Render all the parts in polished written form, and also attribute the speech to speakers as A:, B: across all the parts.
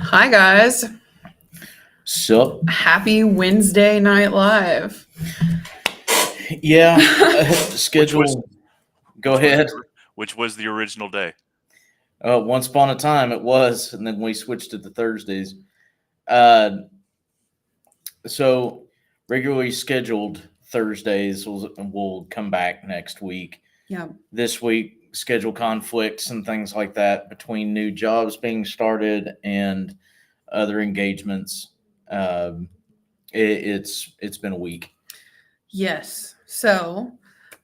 A: Hi, guys.
B: So,
A: Happy Wednesday Night Live.
B: yeah,
C: Which was
B: schedule. Go
C: which was
B: ahead.
C: the which was the original day.
B: Once upon a time, it was, and then we switched it to Thursdays. Uh, so regularly scheduled Thursdays will come back next week.
A: Yeah.
B: This week, schedule conflicts and things like that between new jobs being started and other engagements. Um, it's been a week.
A: Yes. So,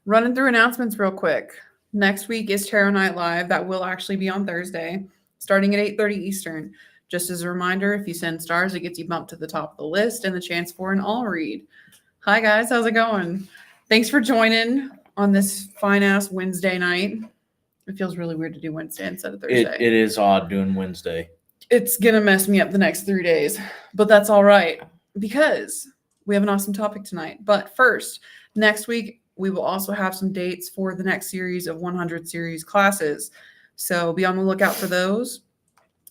A: running through announcements real quick. Next week is Tarot Night Live. That will actually be on Thursday, starting at 8:30 Eastern. Just as a reminder, if you send stars, it gets you bumped to the top of the list and the chance for an all read. Hi, guys. How's it going? Thanks for joining on this fine ass Wednesday night. It feels really weird to do Wednesday instead of
B: It
A: Thursday.
B: it is odd doing Wednesday.
A: It's gonna mess me up the next 3 days, but that's all right because we have an awesome topic tonight. But first, next week we will also have some dates for the next series of 100 series classes, so be on the lookout for those.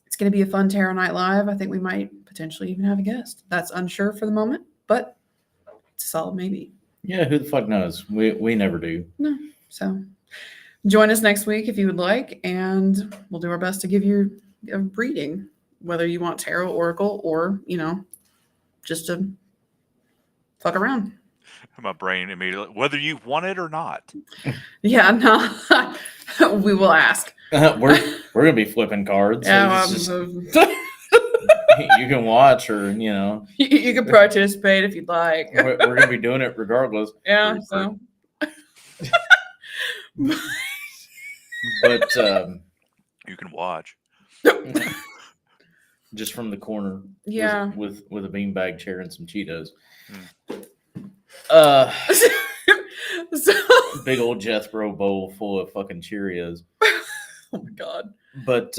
A: It's going to be a fun Tarot Night Live. I think we might potentially even have a guest. That's unsure for the moment, but it's a solid maybe.
B: Yeah, who the fuck knows? We never do.
A: No, so join us next week if you would like, and we'll do our best to give you a reading, whether you want tarot, oracle, or just to fuck around.
C: My brain immediately, whether you want it or not.
A: Yeah, no, we will ask.
B: We're gonna be flipping cards. So
A: Yeah,
B: it's just, you can watch, or
A: you can participate if you'd like.
B: we're gonna be doing it regardless.
A: Yeah,
C: True,
A: so
B: But
C: You can watch.
B: just from the corner,
A: yeah.
B: with a beanbag chair and some Cheetos.
C: Hmm.
B: Uh,
A: So,
B: big old Jethro bowl full of fucking Cheerios.
A: oh my god.
B: But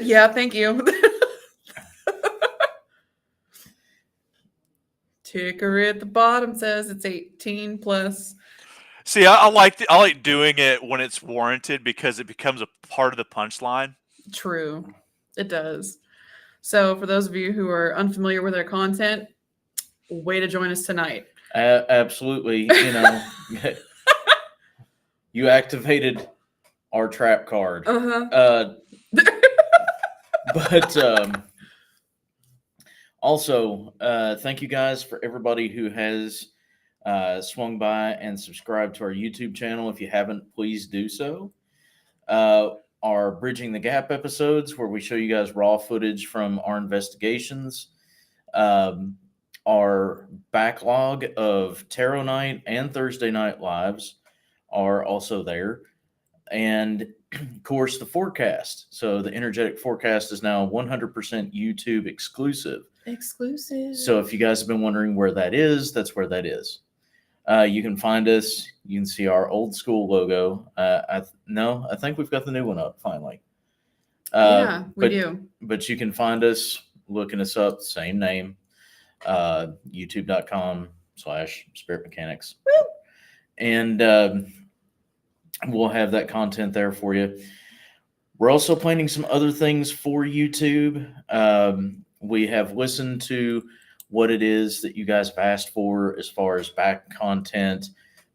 A: Yeah, thank you. Ticker at the bottom says it's 18 plus.
C: See, I like doing it when it's warranted because it becomes a part of the punchline.
A: True. It does. So, for those of you who are unfamiliar with our content, way to join us tonight.
B: absolutely, you activated our trap card.
A: Uh-huh.
B: But also, thank you guys for everybody who has swung by and subscribed to our YouTube channel. If you haven't, please do so. Our Bridging the Gap episodes, where we show you guys raw footage from our investigations. Our backlog of Tarot Night and Thursday Night Lives are also there. And of course, the forecast. So the energetic forecast is now 100% YouTube exclusive.
A: Exclusive.
B: So if you guys have been wondering where that is, that's where that is. You can find us. You can see our old school logo. I think we've got the new one up finally.
A: Yeah, we do.
B: But you can find us looking us up, same name, youtube.com/spirit mechanics. And we'll have that content there for you. We're also planning some other things for YouTube. We have listened to what it is that you guys have asked for as far as back content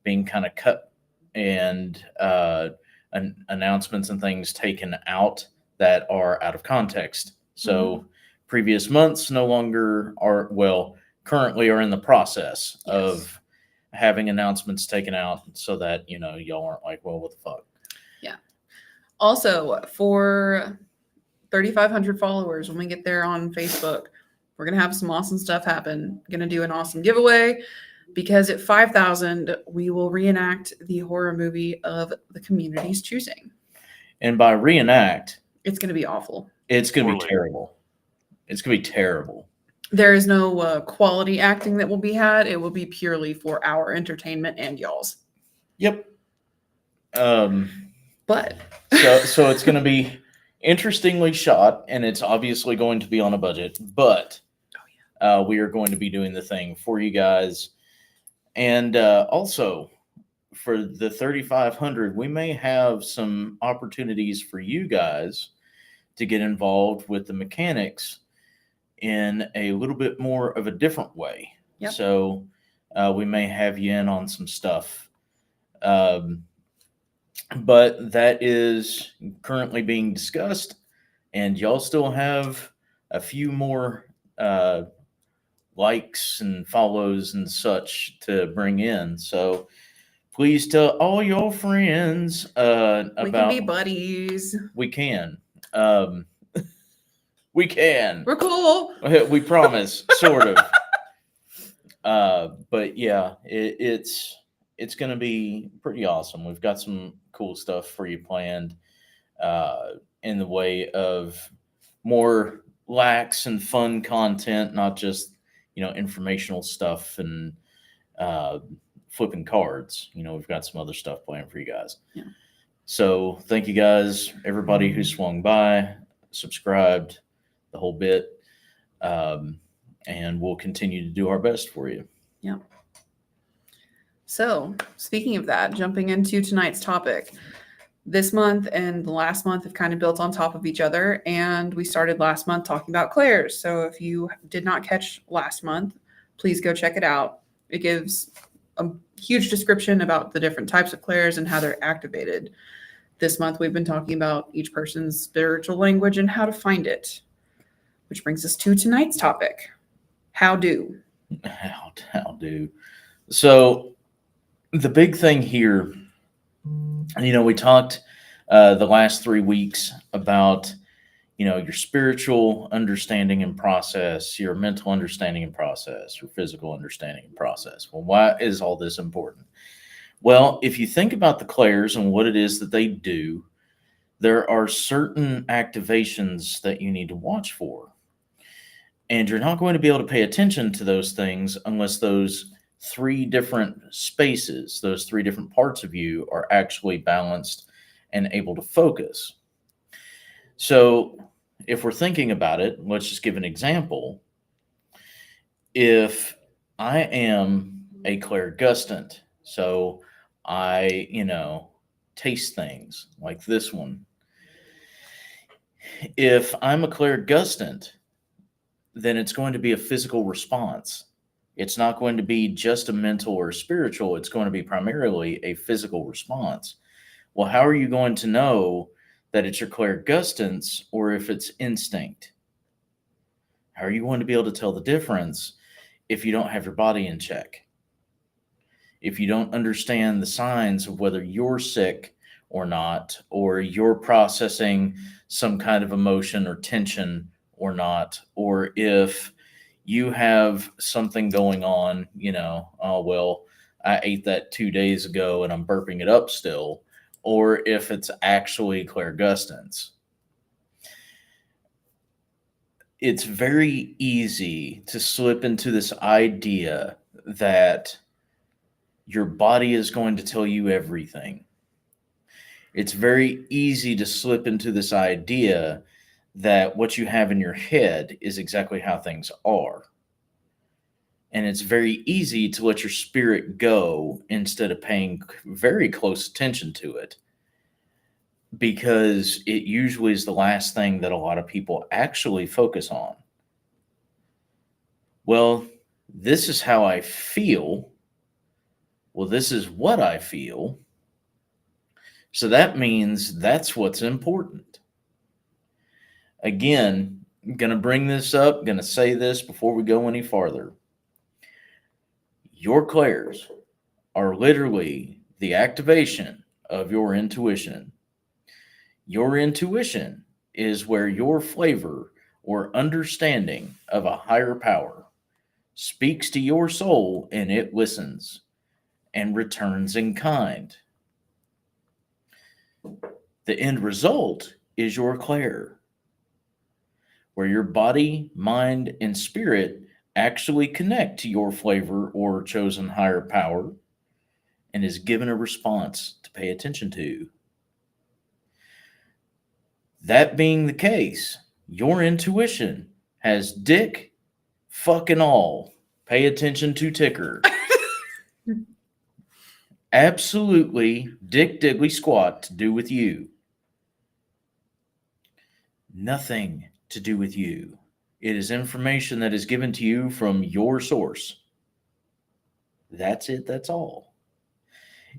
B: being kind of cut and announcements and things taken out that are out of context. So previous months no longer are, currently are in the process of having announcements taken out so that, y'all aren't like, well, what the fuck?
A: Yeah. Also, for 3,500 followers, when we get there on Facebook, we're going to have some awesome stuff happen. Going to do an awesome giveaway because at 5,000, we will reenact the horror movie of the community's choosing.
B: And by reenact,
A: it's going to be awful.
B: It's going to be terrible. It's going to be terrible.
A: There is no quality acting that will be had. It will be purely for our entertainment and y'all's.
B: Yep.
A: But
B: so it's going to be interestingly shot, and it's obviously going to be on a budget, but we are going to be doing the thing for you guys. And also, for the 3,500, we may have some opportunities for you guys to get involved with the mechanics in a little bit more of a different way.
A: Yep.
B: So we may have you in on some stuff. But that is currently being discussed, and y'all still have a few more likes and follows and such to bring in. So please tell all your friends
A: We can
B: about.
A: be buddies.
B: We can. Um, we can.
A: We're cool.
B: We promise, sort of. But yeah, it's going to be pretty awesome. We've got some cool stuff for you planned in the way of more lax and fun content, not just informational stuff and flipping cards. We've got some other stuff planned for you guys.
A: Yeah.
B: So thank you guys, everybody who swung by, subscribed, the whole bit. And we'll continue to do our best for you.
A: Yeah. So, speaking of that, jumping into tonight's topic, this month and the last month have kind of built on top of each other. And we started last month talking about clairs. So, if you did not catch last month, please go check it out. It gives a huge description about the different types of clairs and how they're activated. This month, we've been talking about each person's spiritual language and how to find it, which brings us to tonight's topic. How do?
B: How do. So the big thing here, we talked the last 3 weeks about, your spiritual understanding and process, your mental understanding and process, your physical understanding and process. Well, why is all this important? Well, if you think about the clairs and what it is that they do, there are certain activations that you need to watch for. And you're not going to be able to pay attention to those things unless those 3 different spaces, those 3 different parts of you are actually balanced and able to focus. So if we're thinking about it, let's just give an example. If I am a clairgustant, so I, taste things like this one. If I'm a clairgustant, then it's going to be a physical response. It's not going to be just a mental or spiritual. It's going to be primarily a physical response. Well, how are you going to know that it's your clairgustance or if it's instinct? How are you going to be able to tell the difference if you don't have your body in check? If you don't understand the signs of whether you're sick or not, or you're processing some kind of emotion or tension or not, or if you have something going on, oh, well, I ate that 2 days ago and I'm burping it up still, or if it's actually clairgustance. It's very easy to slip into this idea that your body is going to tell you everything. It's very easy to slip into this idea that what you have in your head is exactly how things are. And it's very easy to let your spirit go instead of paying very close attention to it, because it usually is the last thing that a lot of people actually focus on. Well, this is how I feel. Well, this is what I feel. So that means that's what's important. Again, I'm going to bring this up, going to say this before we go any farther. Your clairs are literally the activation of your intuition. Your intuition is where your flavor or understanding of a higher power speaks to your soul and it listens and returns in kind. The end result is your clair, where your body, mind, and spirit actually connect to your flavor or chosen higher power and is given a response to pay attention to. That being the case, your intuition has dick fucking all. Pay attention to ticker. Absolutely dick diddly squat to do with you. nothing to do with you. It is information that is given to you from your source. That's it. That's all.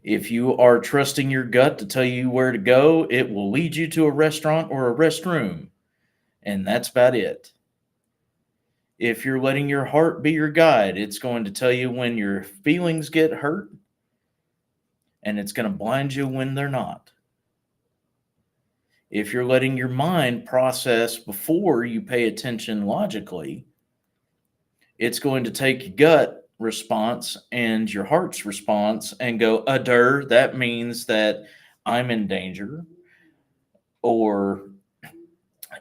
B: If you are trusting your gut to tell you where to go, it will lead you to a restaurant or a restroom. And that's about it. If you're letting your heart be your guide, it's going to tell you when your feelings get hurt, and it's going to blind you when they're not. If you're letting your mind process before you pay attention logically, it's going to take your gut response and your heart's response and go, that means that I'm in danger, or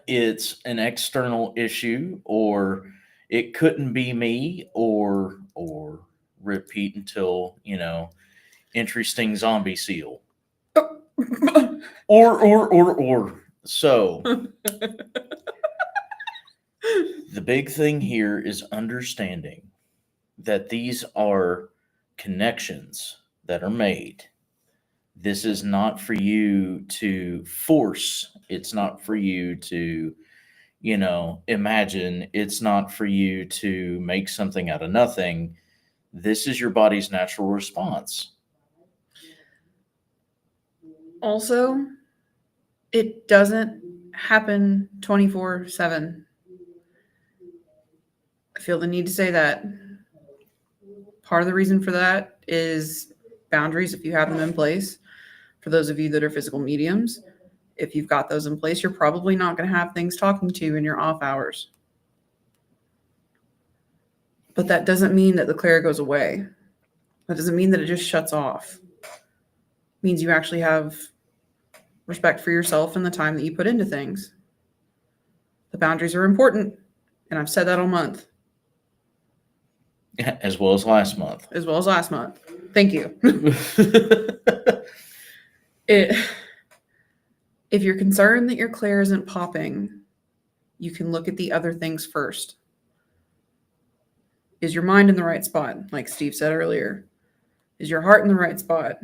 B: it's an external issue, or it couldn't be me, or repeat until, entry sting zombie seal. Or. So the big thing here is understanding that these are connections that are made. This is not for you to force. It's not for you to, imagine. It's not for you to make something out of nothing. This is your body's natural response.
A: Also, it doesn't happen 24/7. I feel the need to say that. Part of the reason for that is boundaries, if you have them in place. For those of you that are physical mediums, if you've got those in place, you're probably not going to have things talking to you in your off hours. But that doesn't mean that the clair goes away. That doesn't mean that it just shuts off. It means you actually have respect for yourself and the time that you put into things. The boundaries are important, and I've said that all month.
B: As well as last month.
A: Thank you. If you're concerned that your clair isn't popping, you can look at the other things first. Is your mind in the right spot, like Steve said earlier? Is your heart in the right spot,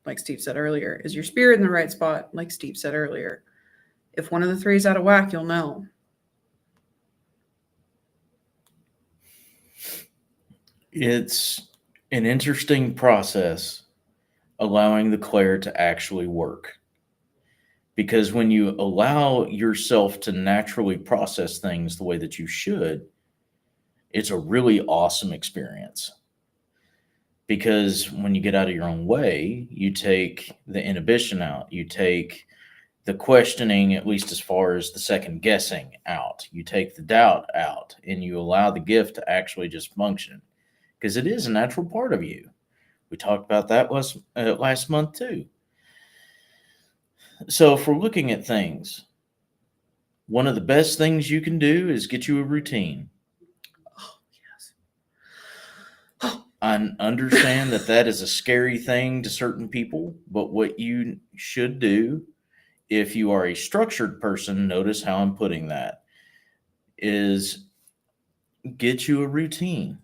A: like Steve said earlier? Is your spirit in the right spot, like Steve said earlier? If one of the three is out of whack, you'll know.
B: It's an interesting process allowing the clair to actually work. Because when you allow yourself to naturally process things the way that you should, it's a really awesome experience. Because when you get out of your own way, you take the inhibition out. You take the questioning, at least as far as the second guessing, out. You take the doubt out, and you allow the gift to actually just function. Because it is a natural part of you. We talked about that last month too. So if we're looking at things, one of the best things you can do is get you a routine.
A: Oh, yes.
B: I understand that is a scary thing to certain people, but what you should do, if you are a structured person, notice how I'm putting that, is get you a routine.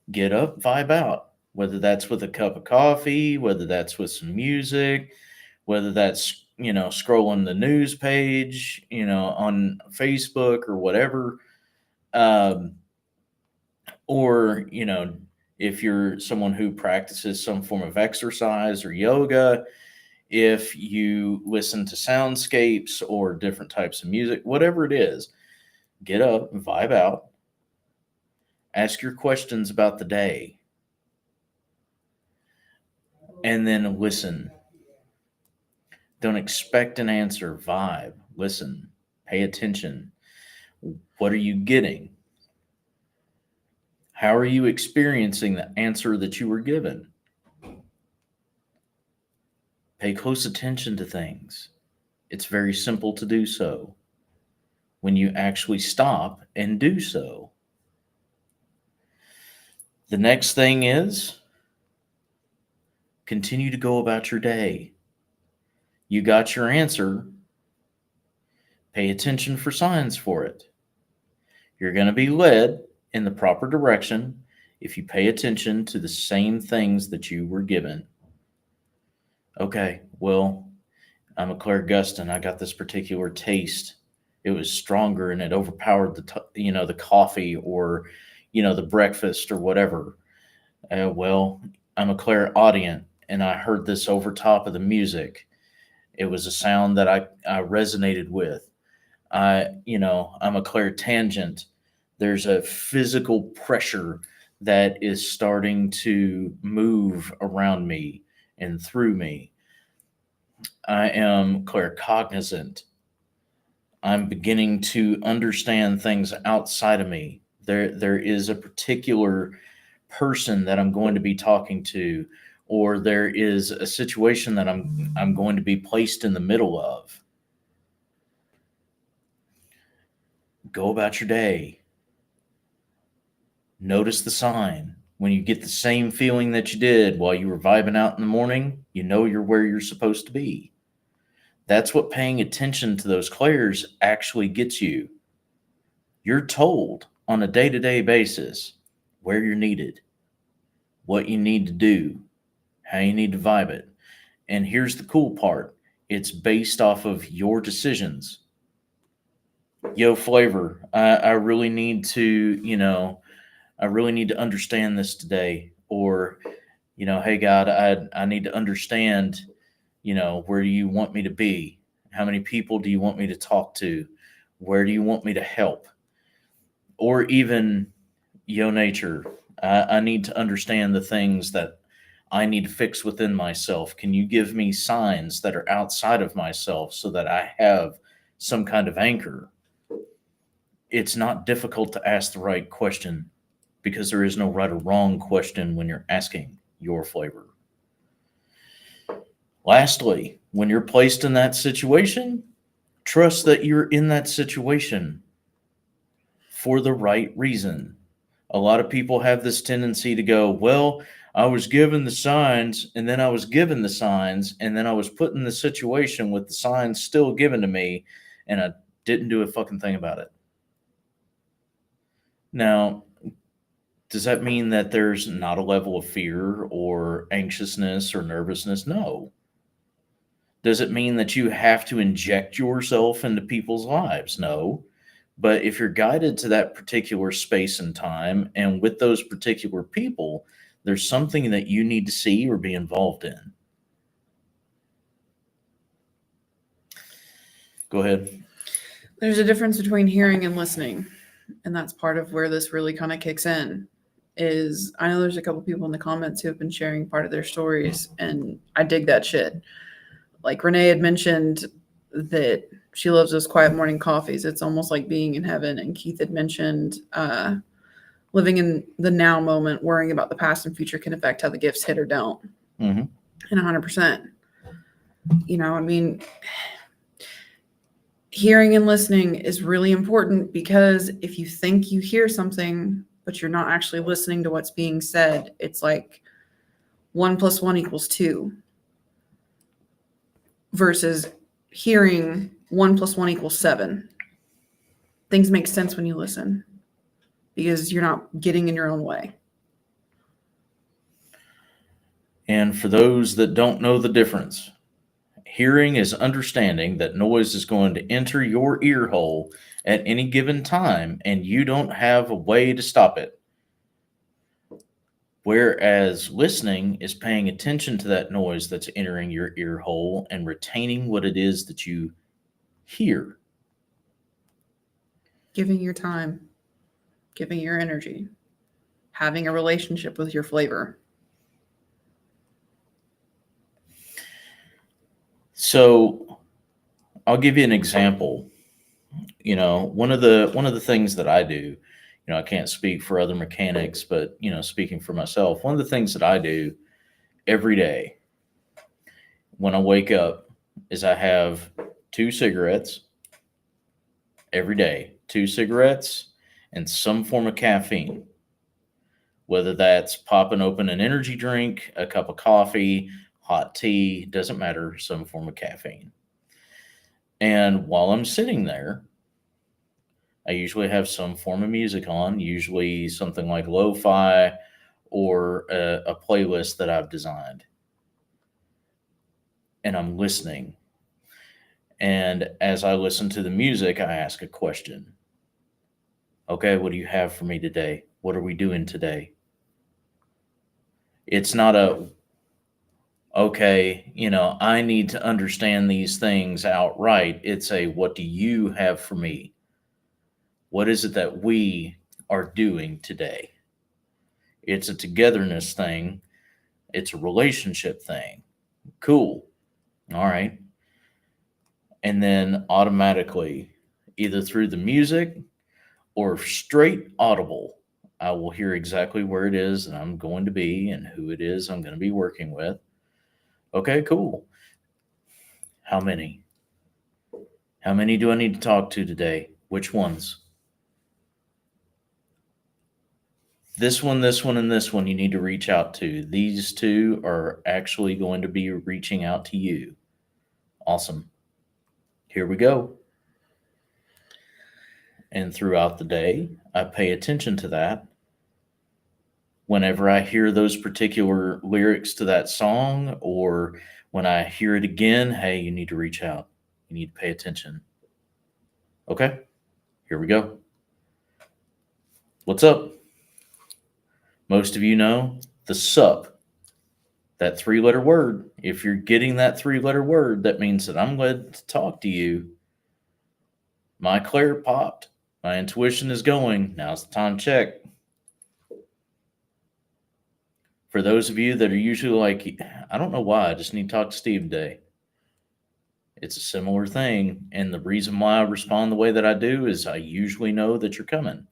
B: Get up, vibe out, whether that's with a cup of coffee, whether that's with some music, whether that's, scrolling the news page, on Facebook or whatever. Or, if you're someone who practices some form of exercise or yoga, if you listen to soundscapes or different types of music, whatever it is, get up, vibe out, ask your questions about the day, and then listen. Don't expect an answer. Vibe. Listen. Pay attention. What are you getting? How are you experiencing the answer that you were given? Pay close attention to things. It's very simple to do so when you actually stop and do so. The next thing is continue to go about your day. You got your answer. Pay attention for signs for it. You're going to be led in the proper direction if you pay attention to the same things that you were given. Okay, well, I'm a clairgustant. I got this particular taste it was stronger and it overpowered the coffee or, the breakfast or whatever. Well, I'm a clairaudient and I heard this over top of the music. It was a sound that I resonated with. I'm a clairtangent. There's a physical pressure that is starting to move around me and through me. I am claircognizant. I'm beginning to understand things outside of me. There is a particular person that I'm going to be talking to, or there is a situation that I'm going to be placed in the middle of. Go about your day. Notice the sign. When you get the same feeling that you did while you were vibing out in the morning, you know you're where you're supposed to be. That's what paying attention to those clairs actually gets you. You're told on a day-to-day basis where you're needed, what you need to do, how you need to vibe it. And here's the cool part. It's based off of your decisions. Yo, Flavor, I really need to, I really need to understand this today. Or, hey, God, I need to understand, where do you want me to be? How many people do you want me to talk to? Where do you want me to help? Or even, yo, nature, I need to understand the things that I need to fix within myself. Can you give me signs that are outside of myself so that I have some kind of anchor? It's not difficult to ask the right question because there is no right or wrong question when you're asking your flavor. Lastly, when you're placed in that situation, trust that you're in that situation for the right reason. A lot of people have this tendency to go, well, I was given the signs, and then I was given the signs, and then I was put in the situation with the signs still given to me, and I didn't do a fucking thing about it. Now, does that mean that there's not a level of fear or anxiousness or nervousness? No. Does it mean that you have to inject yourself into people's lives? No. But if you're guided to that particular space and time and with those particular people, there's something that you need to see or be involved in. Go ahead.
A: There's a difference between hearing and listening. And that's part of where this really kind of kicks in. Is I know there's a couple people in the comments who have been sharing part of their stories, and I dig that shit. Like Renee had mentioned that she loves those quiet morning coffees. It's almost like being in heaven. And Keith had mentioned living in the now moment, worrying about the past and future can affect how the gifts hit or don't.
B: Mm-hmm.
A: And 100%. I mean, hearing and listening is really important because if you think you hear something, but you're not actually listening to what's being said, it's like 1 + 1 = 2 versus hearing 1 + 1 = 7. Things make sense when you listen because you're not getting in your own way.
B: And for those that don't know the difference, hearing is understanding that noise is going to enter your ear hole at any given time and you don't have a way to stop it. Whereas listening is paying attention to that noise that's entering your ear hole and retaining what it is that you hear.
A: Giving your time, giving your energy, having a relationship with your flavor.
B: So I'll give you an example. One of the things that I do, I can't speak for other mechanics, but speaking for myself, one of the things that I do every day when I wake up is I have 2 cigarettes every day, 2 cigarettes and some form of caffeine, whether that's popping open an energy drink, a cup of coffee, hot tea, doesn't matter, some form of caffeine. And while I'm sitting there, I usually have some form of music on, usually something like lo-fi or a playlist that I've designed. And I'm listening. And as I listen to the music, I ask a question. Okay, what do you have for me today? What are we doing today? It's not okay, I need to understand these things outright. It's what do you have for me? What is it that we are doing today? It's a togetherness thing. It's a relationship thing. Cool. All right. And then automatically, either through the music or straight audible, I will hear exactly where it is that I'm going to be and who it is I'm going to be working with. Okay, cool. How many? How many do I need to talk to today? Which ones? This one, and this one you need to reach out to. These two are actually going to be reaching out to you. Awesome. Here we go. And throughout the day, I pay attention to that. Whenever I hear those particular lyrics to that song, or when I hear it again, hey, you need to reach out. You need to pay attention. Okay, here we go. What's up? Most of you know the sup, that 3-letter word. If you're getting that 3-letter word, that means that I'm glad to talk to you. My Claire popped. My intuition is going. Now's the time to check. For those of you that are usually like, I don't know why, I just need to talk to Steve today. It's a similar thing. And the reason why I respond the way that I do is I usually know that you're coming.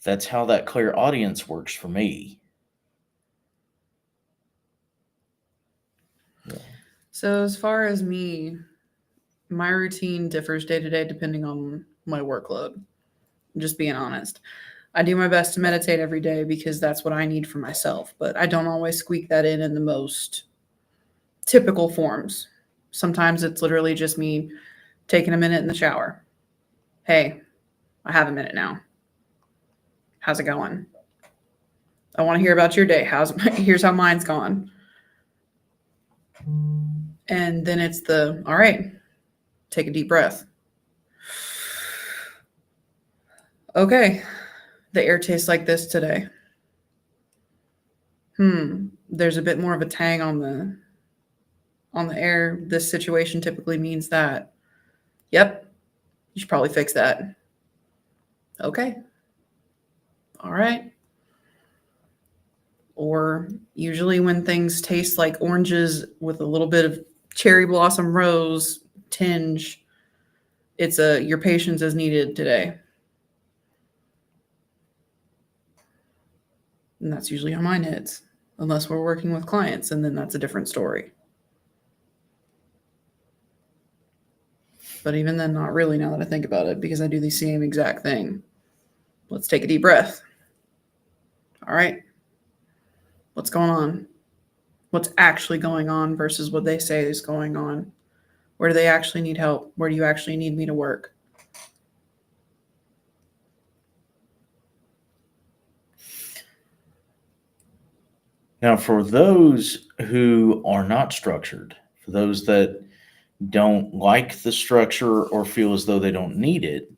B: That's how that clear audience works for me.
A: So as far as me, my routine differs day to day depending on my workload. Just being honest. I do my best to meditate every day because that's what I need for myself, but I don't always squeak that in the most typical forms. Sometimes it's literally just me taking a minute in the shower. Hey, I have a minute now. How's it going? I want to hear about your day. Here's how mine's gone. And then it's all right, take a deep breath. Okay, the air tastes like this today. There's a bit more of a tang on the air. This situation typically means that. Yep, you should probably fix that. Okay. All right. Or usually when things taste like oranges with a little bit of cherry blossom rose tinge, it's your patience is needed today. And that's usually how mine hits, unless we're working with clients, and then that's a different story. But even then, not really now that I think about it, because I do the same exact thing. Let's take a deep breath. All right. What's going on? What's actually going on versus what they say is going on? Where do they actually need help? Where do you actually need me to work?
B: Now, for those who are not structured, for those that don't like the structure or feel as though they don't need it,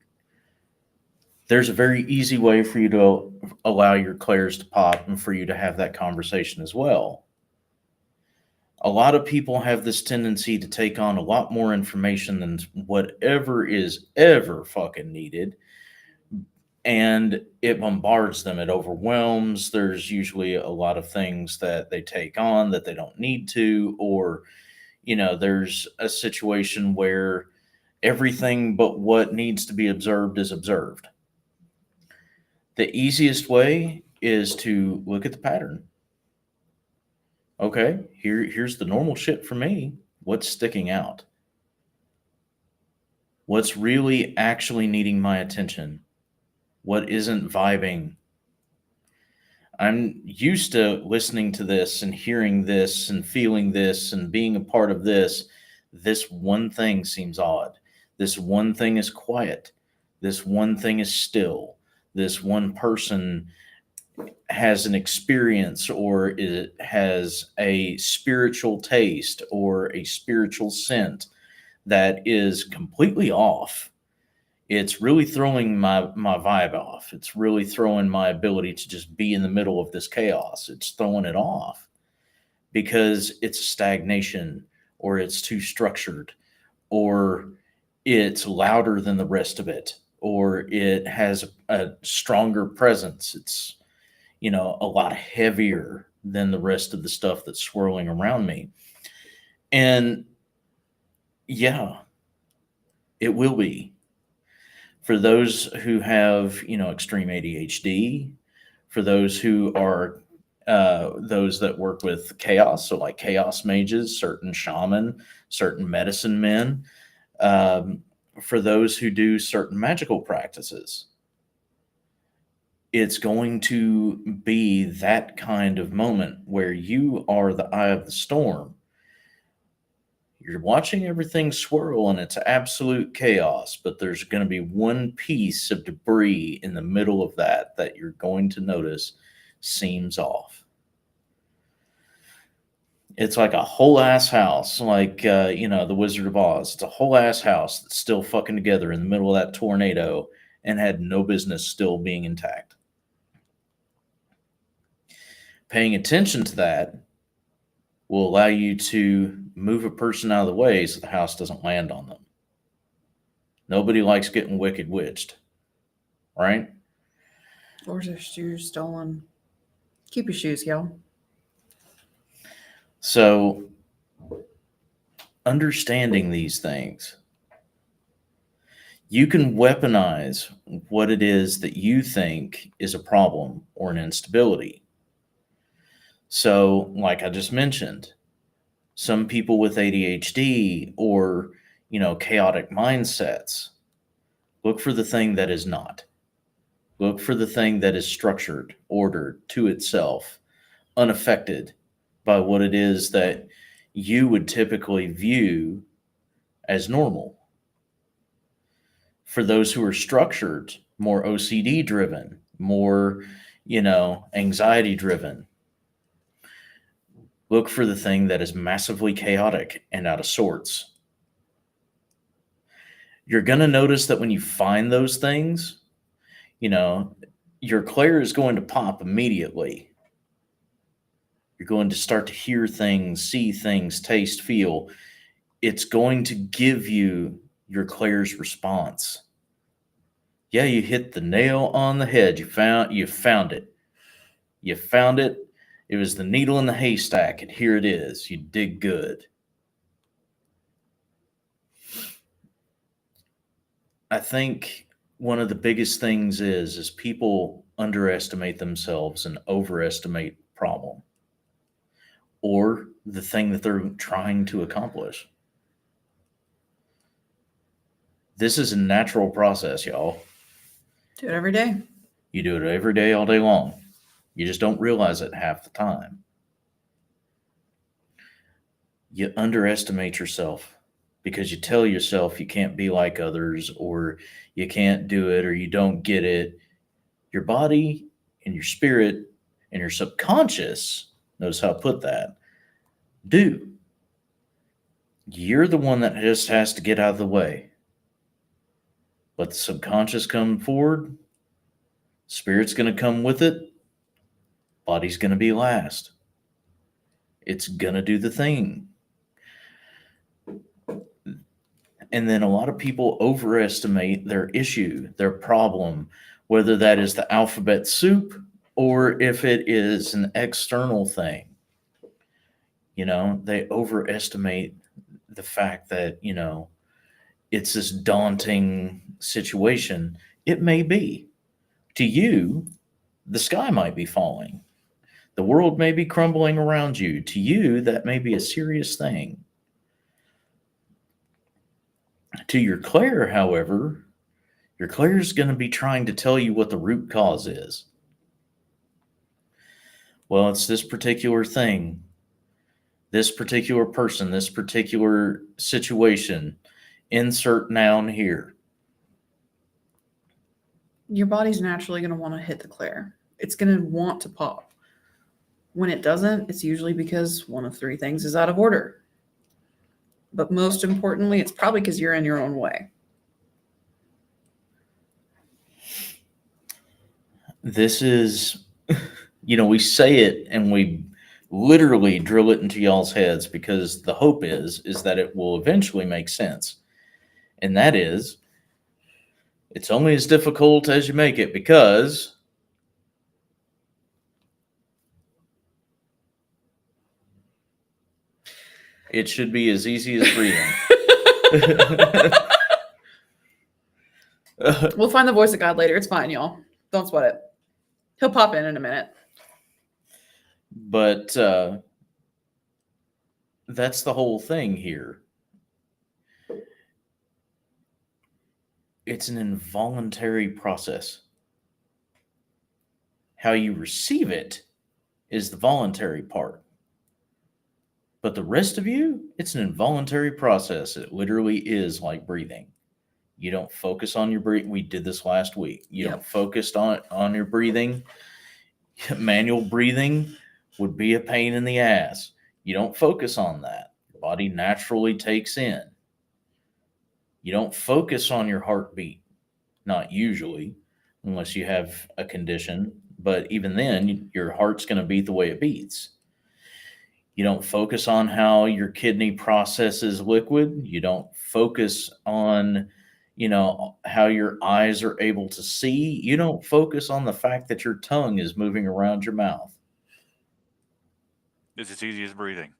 B: there's a very easy way for you to allow your clairs to pop and for you to have that conversation as well. A lot of people have this tendency to take on a lot more information than whatever is ever fucking needed. And it bombards them. It overwhelms. There's usually a lot of things that they take on that they don't need to, or, there's a situation where everything but what needs to be observed is observed. The easiest way is to look at the pattern. Okay, here's the normal shit for me. What's sticking out? What's really actually needing my attention? What isn't vibing? I'm used to listening to this and hearing this and feeling this and being a part of this. This one thing seems odd. This one thing is quiet. This one thing is still. This one person has an experience, or it has a spiritual taste or a spiritual scent that is completely off, it's really throwing my vibe off. It's really throwing my ability to just be in the middle of this chaos. It's throwing it off because it's stagnation, or it's too structured, or it's louder than the rest of it, or it has a stronger presence. It's, a lot heavier than the rest of the stuff that's swirling around me. And yeah, it will be. For those who have, extreme ADHD, for those who are those that work with chaos, so like chaos mages, certain shaman, certain medicine men, for those who do certain magical practices, it's going to be that kind of moment where you are the eye of the storm. You're watching everything swirl and it's absolute chaos, but there's going to be one piece of debris in the middle of that you're going to notice seems off. It's like a whole ass house, like, the Wizard of Oz. It's a whole ass house that's still fucking together in the middle of that tornado and had no business still being intact. Paying attention to that will allow you to move a person out of the way so the house doesn't land on them. Nobody likes getting wicked witched, right?
A: Or their shoes stolen. Keep your shoes, y'all.
B: So, understanding these things, you can weaponize what it is that you think is a problem or an instability. So, like I just mentioned, some people with ADHD or, chaotic mindsets, look for the thing that is not. Look for the thing that is structured, ordered to itself, unaffected by what it is that you would typically view as normal. For those who are structured, more OCD driven, more, anxiety driven, look for the thing that is massively chaotic and out of sorts. You're going to notice that when you find those things, your clair is going to pop immediately. You're going to start to hear things, see things, taste, feel. It's going to give you your clair's response. Yeah, you hit the nail on the head. You found it. You found it. It was the needle in the haystack, and here it is. You did good. I think one of the biggest things is people underestimate themselves and overestimate problem or the thing that they're trying to accomplish. This is a natural process, y'all.
A: Do it every day.
B: You do it every day, all day long. You just don't realize it half the time. You underestimate yourself because you tell yourself you can't be like others, or you can't do it, or you don't get it. Your body and your spirit and your subconscious, notice how I put that, do. You're the one that just has to get out of the way. Let the subconscious come forward. Spirit's going to come with it. Body's going to be last. It's going to do the thing. And then a lot of people overestimate their issue, their problem, whether that is the alphabet soup or if it is an external thing. They overestimate the fact that, it's this daunting situation. It may be. To you, the sky might be falling. The world may be crumbling around you. To you, that may be a serious thing. To your clair, however, your clair is going to be trying to tell you what the root cause is. Well, it's this particular thing, this particular person, this particular situation. Insert noun here.
A: Your body's naturally going to want to hit the clair. it's going to want to pop. When it doesn't, it's usually because one of three things is out of order. But most importantly, it's probably because you're in your own way.
B: This is, we say it and we literally drill it into y'all's heads because the hope is that it will eventually make sense. And that is, it's only as difficult as you make it, because it should be as easy as breathing.
A: We'll find the voice of God later. It's fine, y'all. Don't sweat it. He'll pop in a minute.
B: But that's the whole thing here. It's an involuntary process. How you receive it is the voluntary part. But the rest of you, it's an involuntary process. It literally is like breathing. You don't focus on your breathing. We did this last week. You don't focus on your breathing. Manual breathing would be a pain in the ass. You don't focus on that. Your body naturally takes in. You don't focus on your heartbeat. Not usually, unless you have a condition. But even then, your heart's going to beat the way it beats. You don't focus on how your kidney processes liquid. You don't focus on, how your eyes are able to see. You don't focus on the fact that your tongue is moving around your mouth.
C: It's as easy as breathing.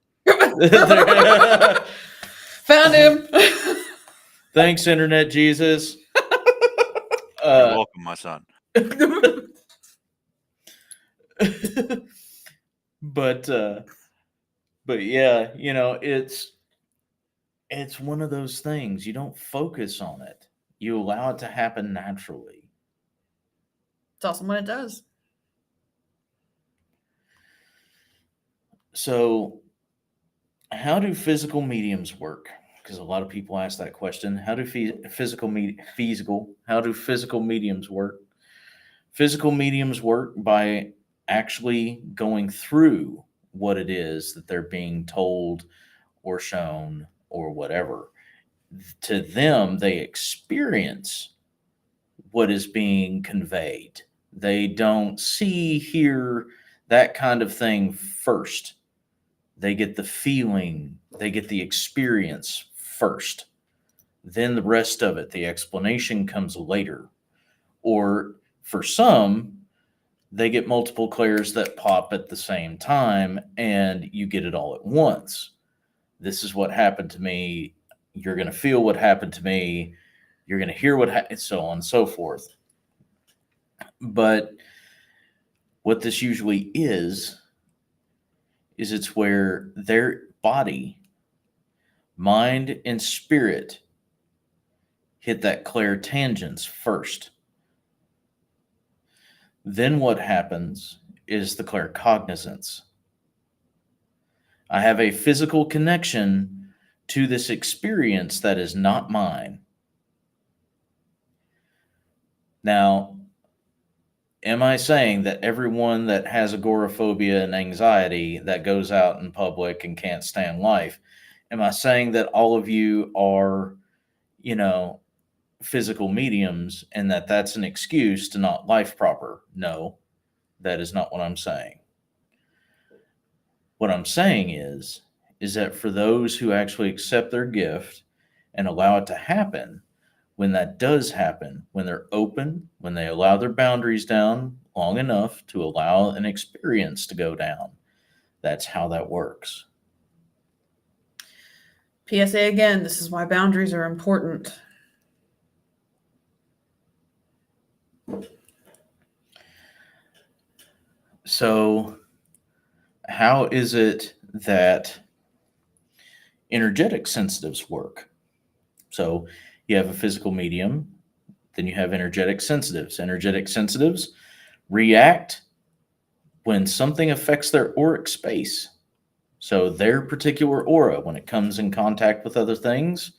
A: Found him.
B: Thanks, Internet Jesus.
C: You're welcome, my son.
B: But yeah, it's one of those things. You don't focus on it. You allow it to happen naturally.
A: It's awesome when it does.
B: So, how do physical mediums work? Because a lot of people ask that question. How do physical mediums work? Physical mediums work by actually going through what it is that they're being told or shown or whatever. To them, they experience what is being conveyed. They don't see, hear, that kind of thing first. They get the feeling, they get the experience first. Then the rest of it, the explanation, comes later. Or for some, they get multiple clairs that pop at the same time and you get it all at once. This is what happened to me. You're going to feel what happened to me. You're going to hear what happened, so on and so forth. But what this usually is it's where their body, mind, and spirit hit that clairtangence first. Then what happens is the claircognizance. I have a physical connection to this experience that is not mine. Now, am I saying that everyone that has agoraphobia and anxiety that goes out in public and can't stand life, am I saying that all of you are, physical mediums and that that's an excuse to not life proper? No, that is not what I'm saying. What I'm saying is that for those who actually accept their gift and allow it to happen, when that does happen, when they're open, when they allow their boundaries down long enough to allow an experience to go down, that's how that works.
A: PSA again, this is why boundaries are important.
B: So, how is it that energetic sensitives work? So, you have a physical medium, then you have energetic sensitives. Energetic sensitives react when something affects their auric space. So, their particular aura, when it comes in contact with other things,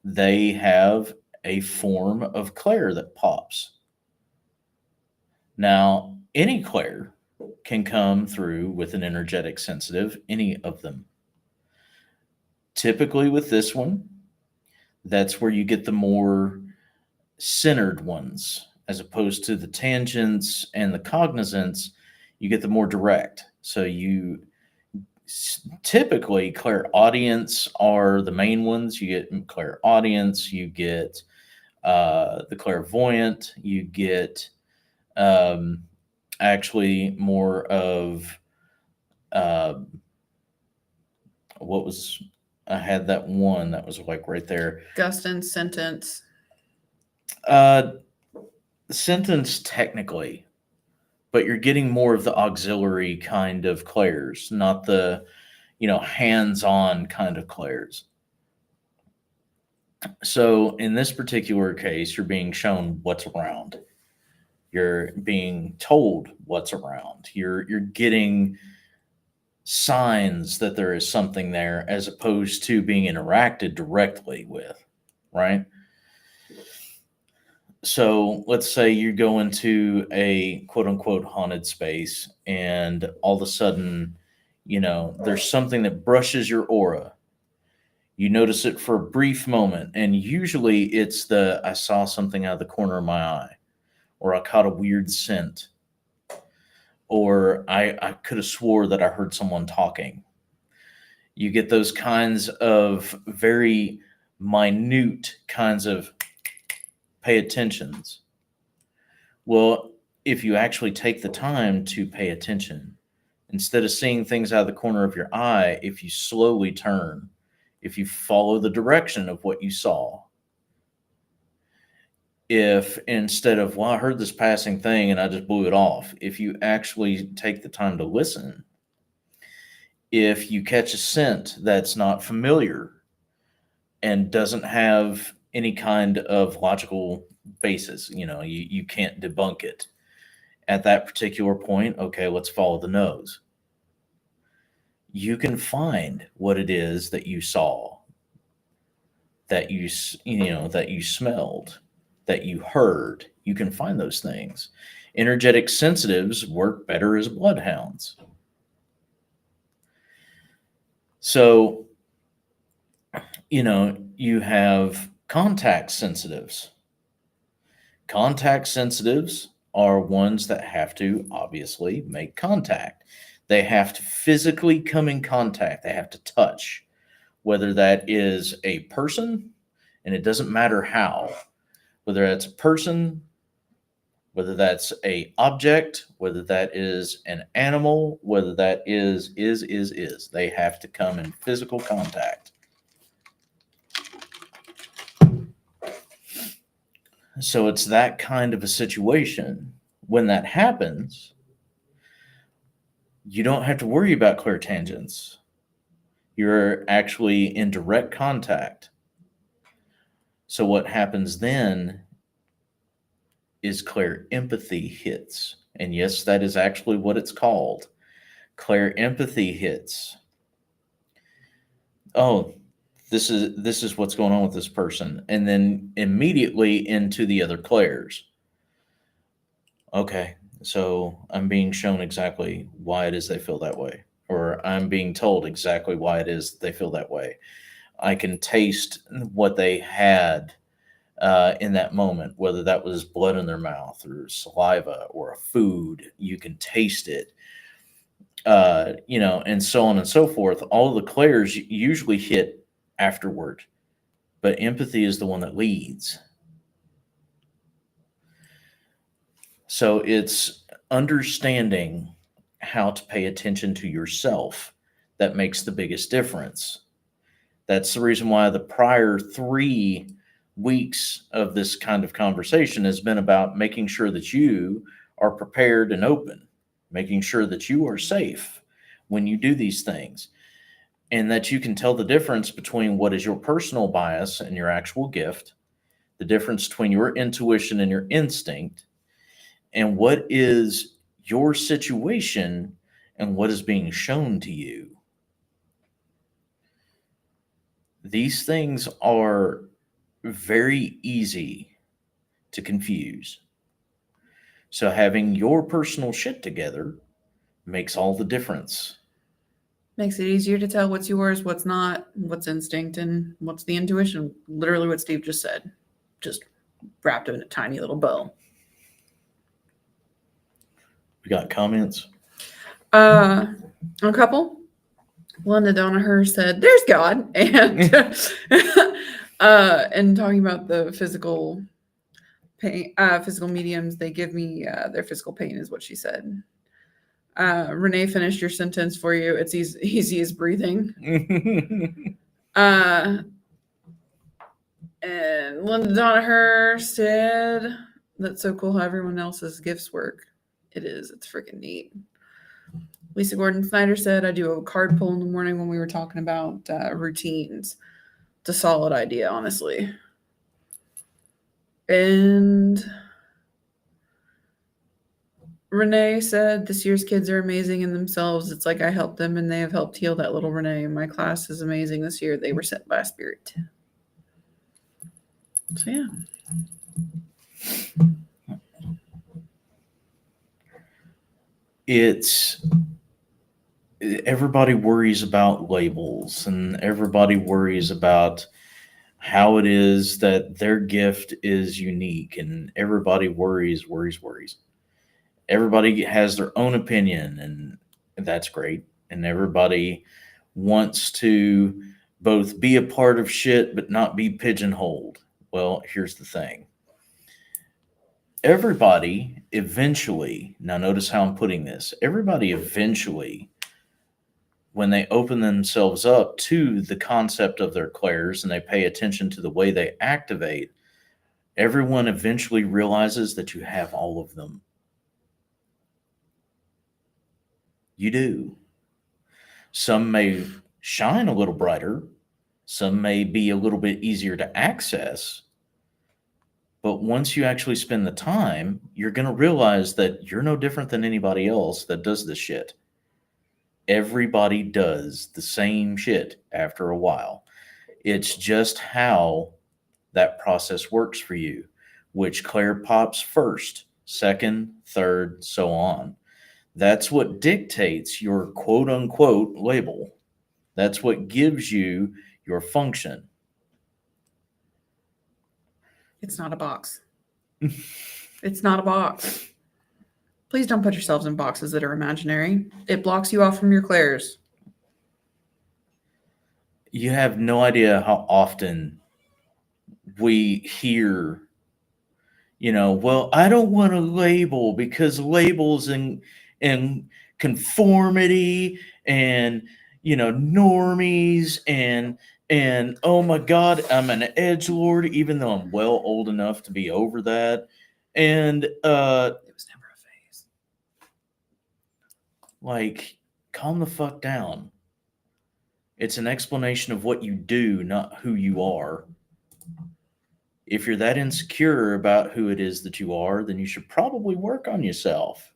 B: they have a form of clair that pops. Now, any clair can come through with an energetic sensitive, any of them. Typically with this one, that's where you get the more centered ones, as opposed to the tangents and the cognizance. You get the more direct. So you typically clairaudience are the main ones. You get clairaudience, you get the clairvoyant, you get um, actually more of uh, what was I had that one that was like right there.
A: Gustin sentence.
B: Uh, Sentence technically, but you're getting more of the auxiliary kind of clairs, not the hands-on kind of clairs. So in this particular case, you're being shown what's around. You're being told what's around. You're getting signs that there is something there as opposed to being interacted directly with, right? So let's say you go into a quote unquote haunted space and all of a sudden, there's something that brushes your aura. You notice it for a brief moment, and usually it's I saw something out of the corner of my eye, or I caught a weird scent, or I could have swore that I heard someone talking. You get those kinds of very minute kinds of pay attentions. Well, if you actually take the time to pay attention, instead of seeing things out of the corner of your eye, if you slowly turn, if you follow the direction of what you saw, if instead of, well, I heard this passing thing and I just blew it off, if you actually take the time to listen, if you catch a scent that's not familiar and doesn't have any kind of logical basis, you can't debunk it. At that particular point, okay, let's follow the nose. You can find what it is that you saw, that that you smelled, that you heard. You can find those things. Energetic sensitives work better as bloodhounds. So, you have contact sensitives. Contact sensitives are ones that have to obviously make contact. They have to physically come in contact. They have to touch, whether that is a person, and it doesn't matter how, whether that's a person, whether that's a object, whether that is an animal, whether that is. They have to come in physical contact. So it's that kind of a situation. When that happens, you don't have to worry about clairtangents. You're actually in direct contact. So what happens then is clairempathy hits. And yes, that is actually what it's called. Clairempathy hits. Oh, this is what's going on with this person. And then immediately into the other clairs. Okay, so I'm being shown exactly why it is they feel that way, or I'm being told exactly why it is they feel that way. I can taste what they had in that moment, whether that was blood in their mouth or saliva or a food. You can taste it, and so on and so forth. All of the clairs usually hit afterward, but empathy is the one that leads. So it's understanding how to pay attention to yourself that makes the biggest difference. That's the reason why the prior 3 weeks of this kind of conversation has been about making sure that you are prepared and open, making sure that you are safe when you do these things, and that you can tell the difference between what is your personal bias and your actual gift, the difference between your intuition and your instinct, and what is your situation and what is being shown to you. These things are very easy to confuse. So having your personal shit together makes all the difference.
A: Makes it easier to tell what's yours, what's not, what's instinct, and what's the intuition. Literally what Steve just said. Just wrapped in a tiny little bow.
B: We got comments?
A: A couple. Linda Donaher said, "There's God," and and talking about the physical pain, physical mediums, they give me their physical pain, is what she said. Renee finished your sentence for you. It's easy as breathing. And Linda Donaher said, "That's so cool how everyone else's gifts work. It is. It's freaking neat." Lisa Gordon Snyder said, "I do a card pull in the morning when we were talking about routines." It's a solid idea, honestly. And Renee said, "This year's kids are amazing in themselves. It's like I helped them and they have helped heal that little Renee. My class is amazing this year. They were sent by a spirit." So, yeah.
B: It's everybody worries about labels and everybody worries about how it is that their gift is unique, and everybody worries. Everybody has their own opinion, and that's great. And everybody wants to both be a part of shit but not be pigeonholed. Well, here's the thing. Everybody eventually, now notice how I'm putting this, everybody eventually, when they open themselves up to the concept of their clairs and they pay attention to the way they activate, everyone eventually realizes that you have all of them. You do. Some may shine a little brighter, some may be a little bit easier to access. But once you actually spend the time, you're going to realize that you're no different than anybody else that does this shit. Everybody does the same shit after a while. It's just how that process works for you. Which clair pops first, second, third, so on. That's what dictates your quote unquote label. That's what gives you your function.
A: It's not a box. It's not a box. Please don't put yourselves in boxes that are imaginary. It blocks you off from your clairs.
B: You have no idea how often we hear, well, I don't want to label because labels and conformity and normies and oh my god, I'm an edgelord even though I'm well old enough to be over that. And
A: It was never a phase.
B: like, calm the fuck down. It's an explanation of what you do, not who you are. If you're that insecure about who it is that you are, then you should probably work on yourself.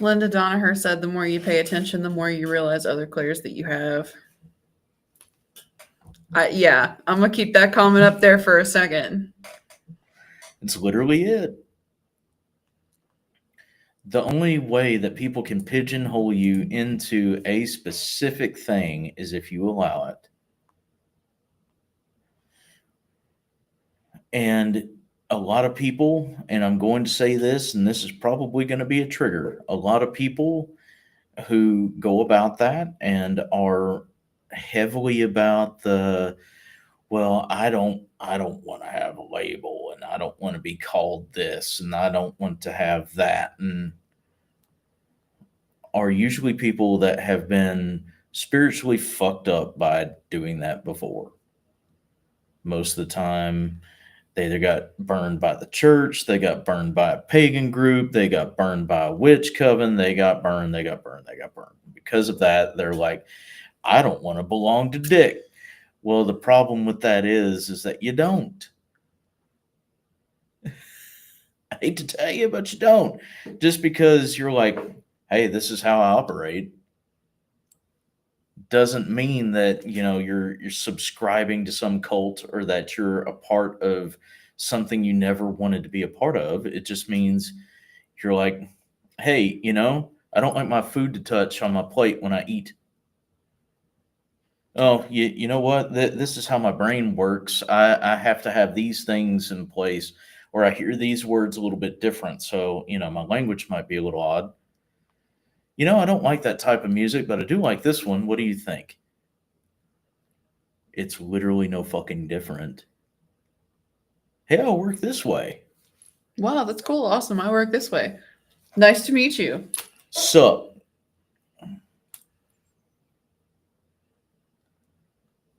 A: Linda Donaher said, "The more you pay attention, the more you realize other clairs that you have." Yeah, I'm going to keep that comment up there for a second.
B: It's literally it. The only way that people can pigeonhole you into a specific thing is if you allow it. And a lot of people, and I'm going to say this, and this is probably going to be a trigger, a lot of people who go about that and are heavily about well, I don't want to have a label, and I don't want to be called this, and I don't want to have that, and are usually people that have been spiritually fucked up by doing that before. Most of the time, they either got burned by the church, they got burned by a pagan group, they got burned by a witch coven, they got burned. Because of that, they're like, I don't want to belong to Dick. Well, the problem with that is that you don't. I hate to tell you, but you don't. Just because you're like, hey, this is how I operate, doesn't mean that you're subscribing to some cult or that you're a part of something you never wanted to be a part of. It just means you're like, hey, I don't like my food to touch on my plate when I eat. Oh, you know what? This is how my brain works. I have to have these things in place, or I hear these words a little bit different. So, my language might be a little odd. I don't like that type of music, but I do like this one. What do you think? It's literally no fucking different. Hey, I'll work this way.
A: Wow, that's cool. Awesome. I work this way. Nice to meet you.
B: So,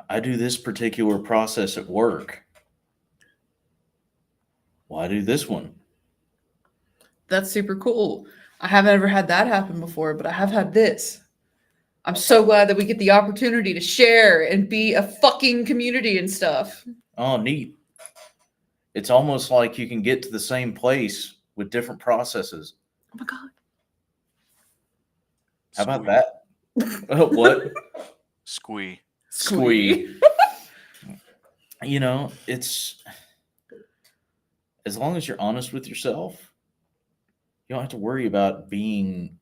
B: I do this particular process at work. Why do this one?
A: That's super cool. I haven't ever had that happen before, but I have had this. I'm so glad that we get the opportunity to share and be a fucking community and stuff.
B: Oh, neat. It's almost like you can get to the same place with different processes.
A: Oh my God.
B: How about that? What?
C: Squee.
B: Squee. It's as long as you're honest with yourself, you don't have to worry about being,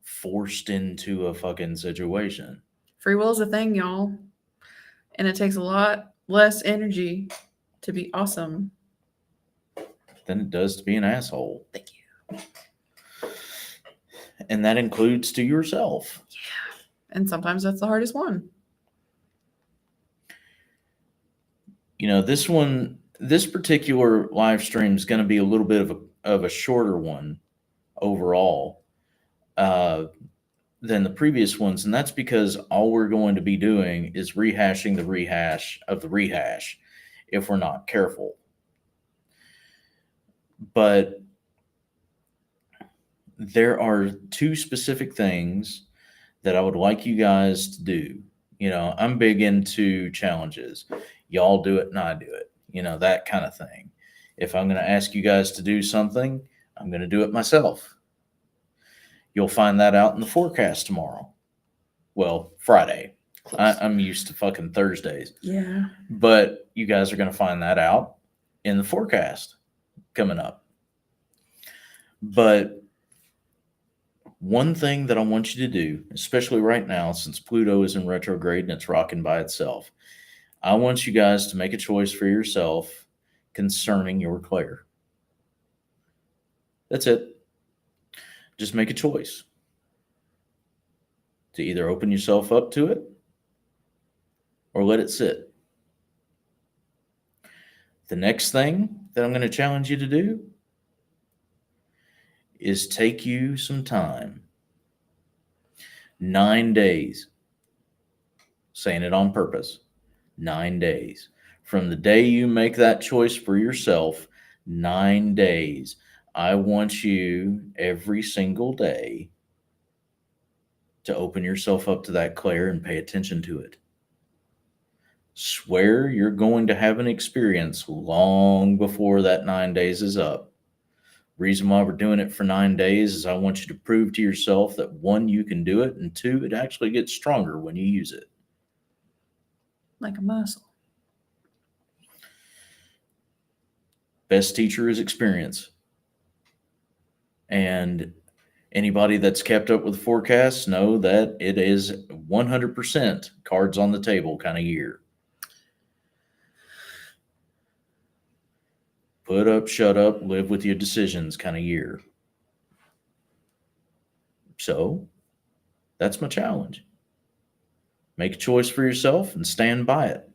B: forced into a fucking situation.
A: Free will is a thing, y'all. And it takes a lot less energy to be awesome.
B: Than it does to be an asshole.
A: Thank you.
B: And that includes to yourself.
A: Yeah. And sometimes that's the hardest one.
B: This particular live stream is going to be a little bit of a shorter one overall than the previous ones. And that's because all we're going to be doing is rehashing the rehash of the rehash if we're not careful. But there are two specific things that I would like you guys to do. I'm big into challenges. Y'all do it and I do it. That kind of thing. If I'm going to ask you guys to do something, I'm going to do it myself. You'll find that out in the forecast tomorrow. Well, Friday. I'm used to fucking Thursdays.
A: Yeah.
B: But you guys are going to find that out in the forecast coming up. But one thing that I want you to do, especially right now, since Pluto is in retrograde and it's rocking by itself, I want you guys to make a choice for yourself concerning your clair. That's it. Just make a choice to either open yourself up to it or let it sit. The next thing that I'm going to challenge you to do is take you some time. 9 days. Saying it on purpose. 9 days. From the day you make that choice for yourself, 9 days. I want you every single day to open yourself up to that clair and pay attention to it. Swear you're going to have an experience long before that 9 days is up. Reason why we're doing it for 9 days is I want you to prove to yourself that 1, you can do it, and 2, it actually gets stronger when you use it.
A: Like a muscle.
B: Best teacher is experience. And anybody that's kept up with forecasts know that it is 100% cards on the table kind of year. Put up, shut up, live with your decisions kind of year. So that's my challenge. Make a choice for yourself and stand by it.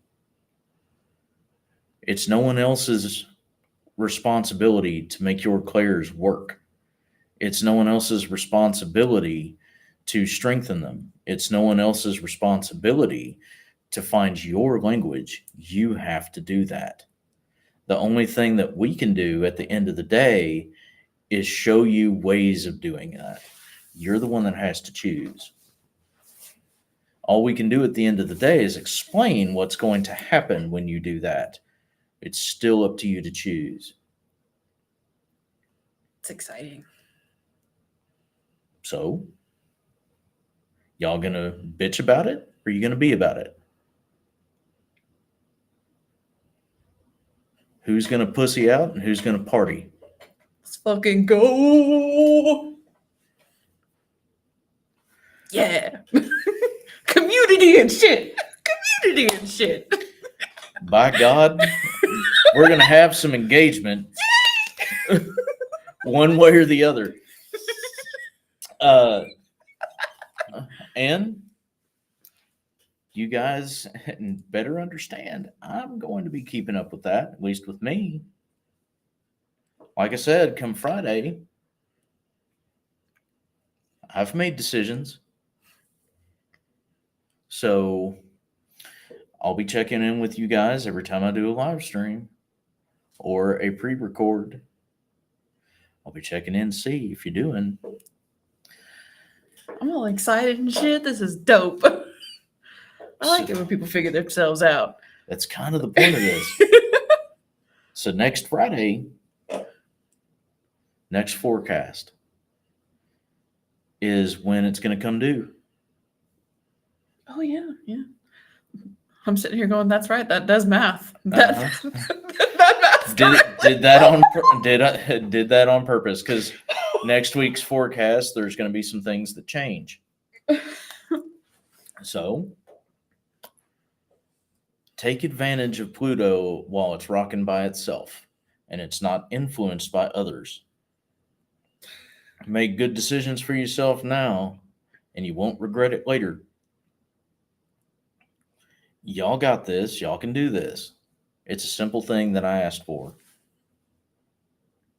B: It's no one else's responsibility to make your clairs work. It's no one else's responsibility to strengthen them. It's no one else's responsibility to find your language. You have to do that. The only thing that we can do at the end of the day is show you ways of doing that. You're the one that has to choose. All we can do at the end of the day is explain what's going to happen when you do that. It's still up to you to choose.
A: It's exciting.
B: So, y'all gonna bitch about it, or are you gonna be about it? Who's going to pussy out and who's going to party?
A: Let's fucking go. Yeah. Community and shit. Community and shit.
B: By God, we're going to have some engagement one way or the other. And you guys better understand, I'm going to be keeping up with that, at least with me. Like I said, come Friday, I've made decisions. So I'll be checking in with you guys every time I do a live stream or a pre-record. I'll be checking in to see if you're doing.
A: I'm all excited and shit. This is dope. I like it when people figure themselves out.
B: That's kind of the point of this. So next Friday, next forecast is when it's going to come due.
A: Oh, yeah. I'm sitting here going, that's right. That does math. That math's correct.
B: Did that on purpose, because next week's forecast, there's going to be some things that change. So take advantage of Pluto while it's rocking by itself and it's not influenced by others. Make good decisions for yourself now and you won't regret it later. Y'all got this. Y'all can do this. It's a simple thing that I asked for.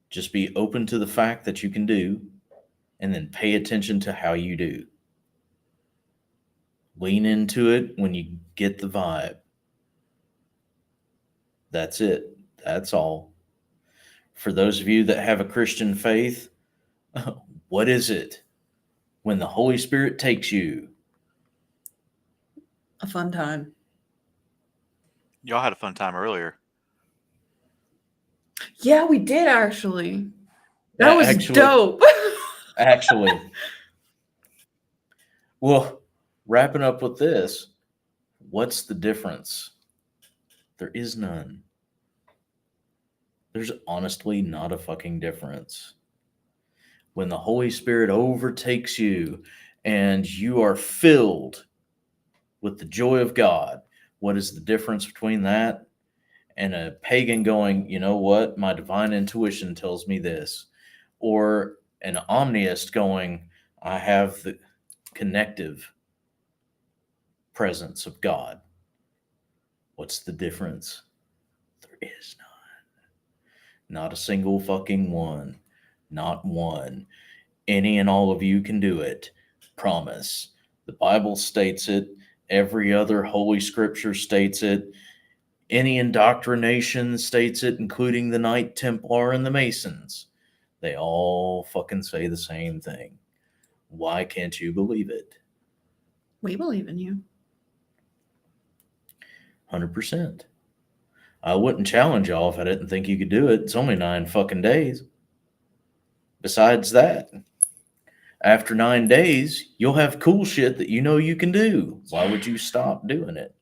B: Just be open to the fact that you can do, and then pay attention to how you do. Lean into it when you get the vibe. That's it. That's all. For those of you that have a Christian faith, what is it when the Holy Spirit takes you?
A: A fun time.
C: Y'all had a fun time earlier.
A: Yeah, we did actually. That was dope.
B: Actually. Well, wrapping up with this, what's the difference? There is none. There's honestly not a fucking difference. When the Holy Spirit overtakes you and you are filled with the joy of God, what is the difference between that and a pagan going, you know what, my divine intuition tells me this? Or an omniist going, I have the connective presence of God. What's the difference? There is none. Not a single fucking one. Not one. Any and all of you can do it. Promise. The Bible states it. Every other holy scripture states it. Any indoctrination states it, including the Knight Templar and the Masons. They all fucking say the same thing. Why can't you believe it?
A: We believe in you.
B: 100%. I wouldn't challenge y'all if I didn't think you could do it. It's only 9 fucking days. Besides that, after 9 days, you'll have cool shit that you know you can do. Why would you stop doing it?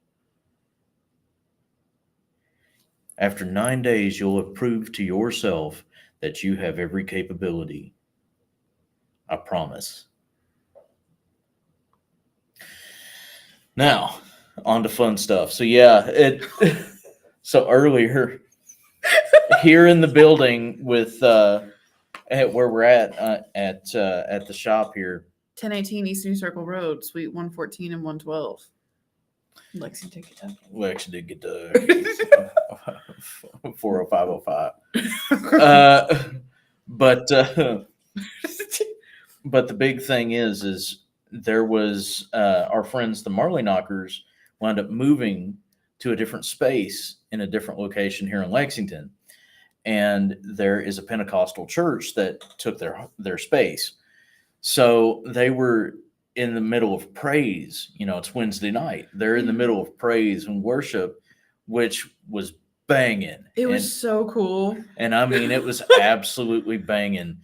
B: After 9 days, you'll have proved to yourself that you have every capability. I promise. Now, on to fun stuff. So yeah, so earlier here in the building with at where we're at the shop here.
A: 1018 Eastern Circle Road, Suite 114 and 112. Lexington, Kentucky.
B: We actually did get to 40505. But the big thing is there was our friends, the Marley Knockers, wound up moving to a different space in a different location here in Lexington. And there is a Pentecostal church that took their space. So they were in the middle of praise. You know, it's Wednesday night. They're in the middle of praise and worship, which was banging.
A: It was so cool.
B: And I mean, it was absolutely banging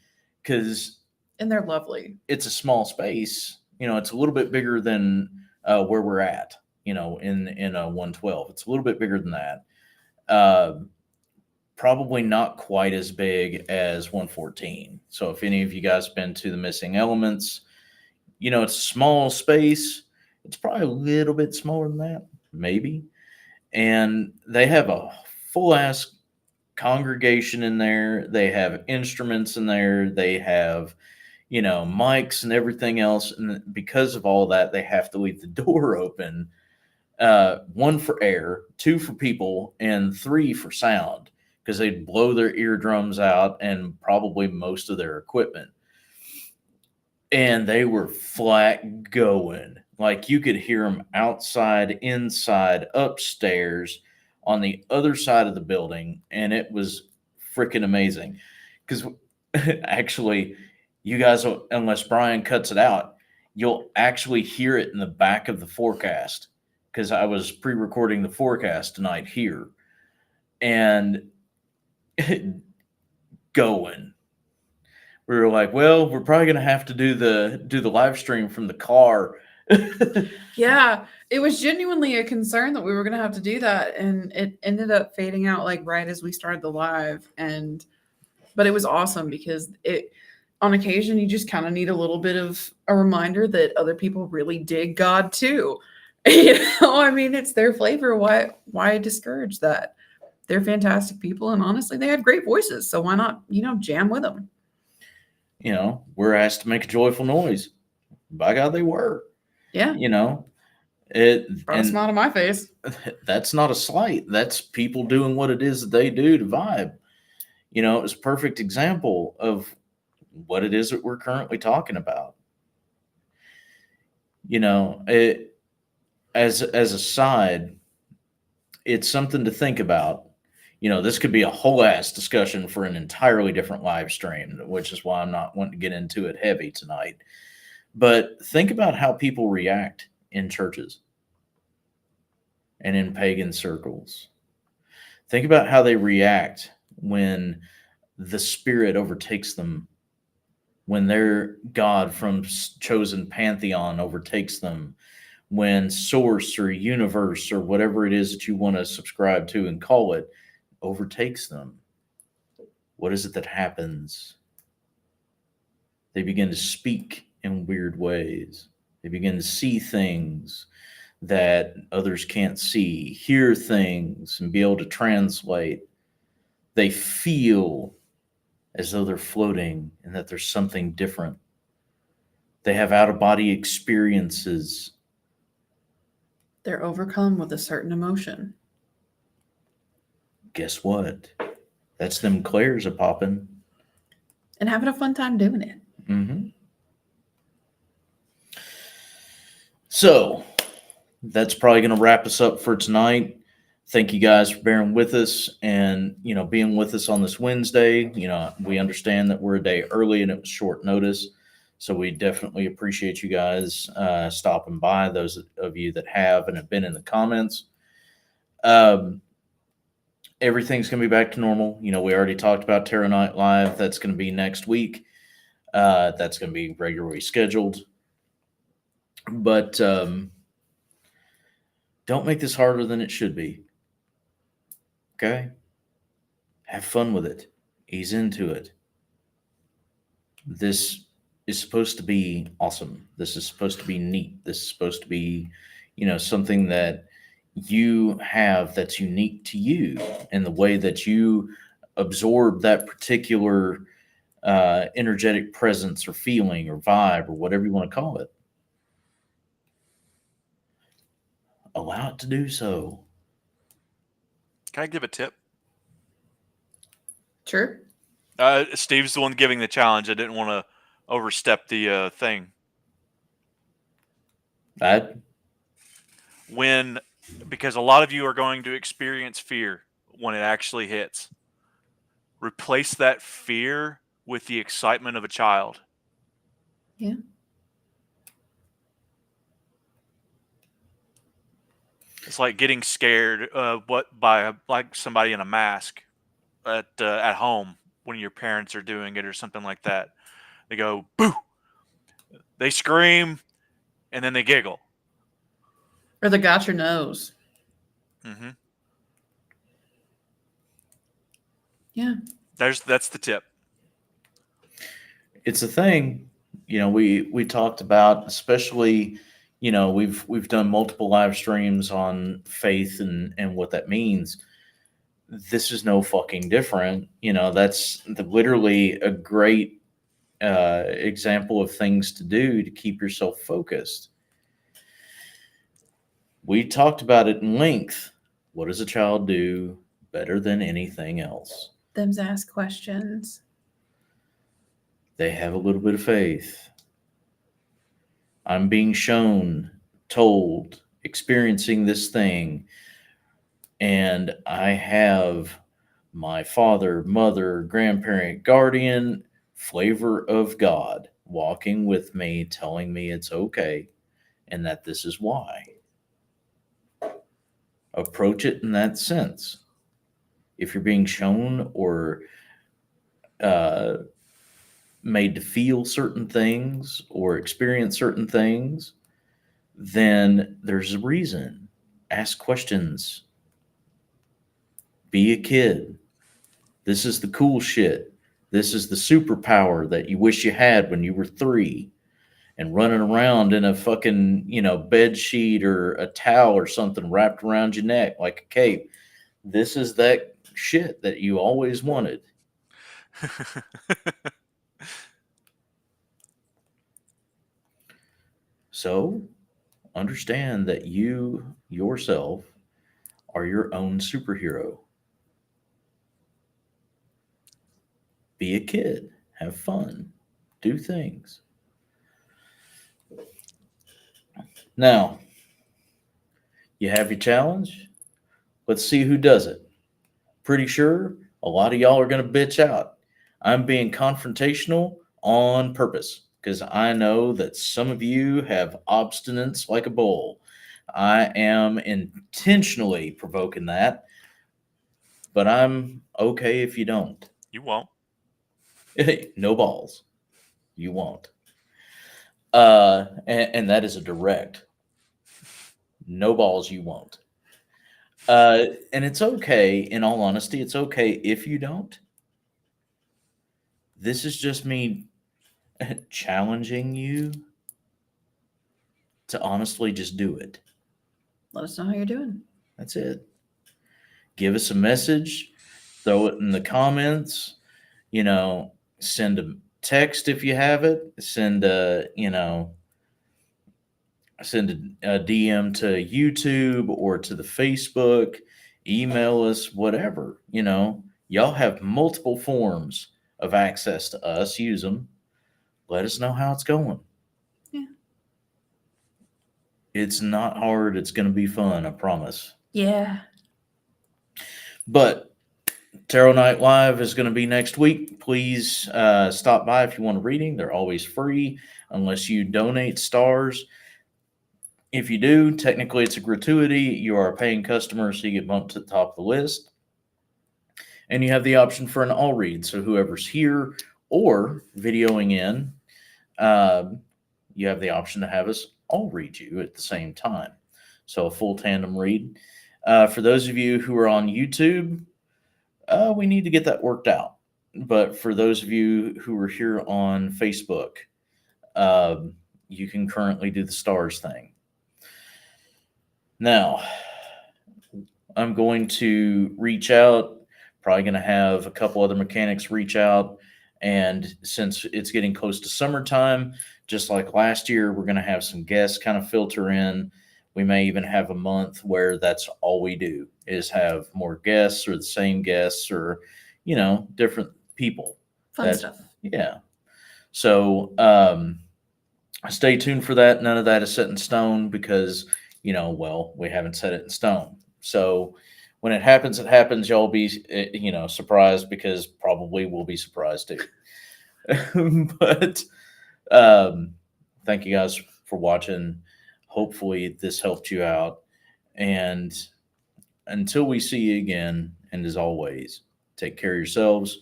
B: because.
A: And they're lovely.
B: It's a small space. You know, it's a little bit bigger than where we're at, you know, in 112. It's a little bit bigger than that. probably not quite as big as 114. So if any of you guys been to the Missing Elements, it's a small space. It's probably a little bit smaller than that, maybe. And they have a full ass congregation in there. They have instruments in there. They have, mics and everything else. And because of all that, they have to leave the door open. 1 for air, 2 for people, and 3 for sound, because they'd blow their eardrums out and probably most of their equipment. And they were flat going. Like you could hear them outside, inside, upstairs, on the other side of the building. And it was freaking amazing. Because actually, you guys, unless Brian cuts it out, you'll actually hear it in the back of the forecast. Because I was pre-recording the forecast tonight here. And going. We were like, well, we're probably gonna have to do the live stream from the car.
A: Yeah, it was genuinely a concern that we were going to have to do that, and it ended up fading out like right as we started the live. But it was awesome because on occasion you just kind of need a little bit of a reminder that other people really dig God too. I mean, it's their flavor. Why discourage that? They're fantastic people, and honestly, they have great voices. So why not, jam with them?
B: We're asked to make a joyful noise. By God, they were.
A: Yeah.
B: It
A: Brought a smile to my face.
B: That's not a slight. That's people doing what it is that they do to vibe. It was a perfect example of what it is that we're currently talking about. As a side, it's something to think about. This could be a whole ass discussion for an entirely different live stream, which is why I'm not wanting to get into it heavy tonight. But think about how people react in churches and in pagan circles. Think about how they react when the spirit overtakes them, when their God from chosen pantheon overtakes them, when source or universe or whatever it is that you want to subscribe to and call it overtakes them. What is it that happens? They begin to speak in weird ways. They begin to see things that others can't see, hear things and be able to translate. They feel as though they're floating and that there's something different. They have out-of-body experiences.
A: They're overcome with a certain emotion.
B: Guess what? That's them clairs a popping.
A: And having a fun time doing it.
B: Mm-hmm. So that's probably going to wrap us up for tonight. Thank you guys for bearing with us and, being with us on this Wednesday. We understand that we're a day early and it was short notice. So we definitely appreciate you guys stopping by, those of you that have and have been in the comments. Everything's going to be back to normal. We already talked about Terror Night Live. That's going to be next week. That's going to be regularly scheduled. But don't make this harder than it should be. Okay? Have fun with it. Ease into it. This is supposed to be awesome. This is supposed to be neat. This is supposed to be, something that you have that's unique to you and the way that you absorb that particular energetic presence or feeling or vibe or whatever you want to call it. Allow it to do so.
C: Can I give a tip?
A: Sure.
C: Steve's the one giving the challenge. I didn't want to overstep the thing. Because a lot of you are going to experience fear when it actually hits. Replace that fear with the excitement of a child.
A: Yeah.
C: It's like getting scared by somebody in a mask at home when your parents are doing it or something like that. They go, boo! They scream, and then they giggle.
A: Or they got your nose.
C: Mm-hmm.
A: Yeah.
C: That's the tip.
B: It's a thing, we talked about, especially, we've done multiple live streams on faith and what that means. This is no fucking different. That's literally a great example of things to do to keep yourself focused. We talked about it in length. What does a child do better than anything else?
A: Them's ask questions.
B: They have a little bit of faith. I'm being shown, told, experiencing this thing, and I have my father, mother, grandparent, guardian, flavor of God walking with me, telling me it's okay and that this is why. Approach it in that sense. If you're being shown or uh, made to feel certain things or experience certain things, then there's a reason. Ask questions. Be a kid. This is the cool shit. This is the superpower that you wish you had when you were 3 and running around in a fucking, bed sheet or a towel or something wrapped around your neck like a cape. This is that shit that you always wanted. So understand that you yourself are your own superhero. Be a kid. Have fun. Do things. Now, you have your challenge. Let's see who does it. Pretty sure a lot of y'all are going to bitch out. I'm being confrontational on purpose because I know that some of you have obstinance like a bull. I am intentionally provoking that, but I'm okay if you don't.
C: You won't.
B: No balls. You won't. And that is a direct. No balls, you won't. And it's okay, in all honesty, it's okay if you don't. This is just me challenging you to honestly just do it.
A: Let us know how you're doing.
B: That's it. Give us a message, throw it in the comments, send a text if you have it, send a DM to YouTube or to the Facebook, email us, whatever. Y'all have multiple forms of access to us. Use them. Let us know how it's going.
A: Yeah.
B: It's not hard. It's going to be fun, I promise.
A: Yeah.
B: But Tarot Night Live is going to be next week. Please stop by if you want a reading. They're always free unless you donate stars. If you do, technically it's a gratuity. You are a paying customer, so you get bumped to the top of the list. And you have the option for an all read. So whoever's here or videoing in, you have the option to have us all read you at the same time. So a full tandem read. For those of you who are on YouTube, we need to get that worked out. But for those of you who are here on Facebook, you can currently do the stars thing. Now, I'm going to reach out, probably going to have a couple other mechanics reach out. And since it's getting close to summertime, just like last year, we're going to have some guests kind of filter in. We may even have a month where that's all we do is have more guests or the same guests or, different people.
A: Fun stuff.
B: Yeah. So stay tuned for that. None of that is set in stone because, we haven't set it in stone. So when it happens, it happens. Y'all be, surprised because probably we'll be surprised too. But thank you guys for watching. Hopefully this helped you out. And until we see you again, and as always, take care of yourselves,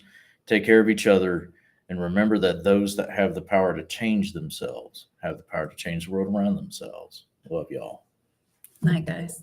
B: take care of each other, and remember that those that have the power to change themselves have the power to change the world around themselves. Love y'all.
A: Night, guys.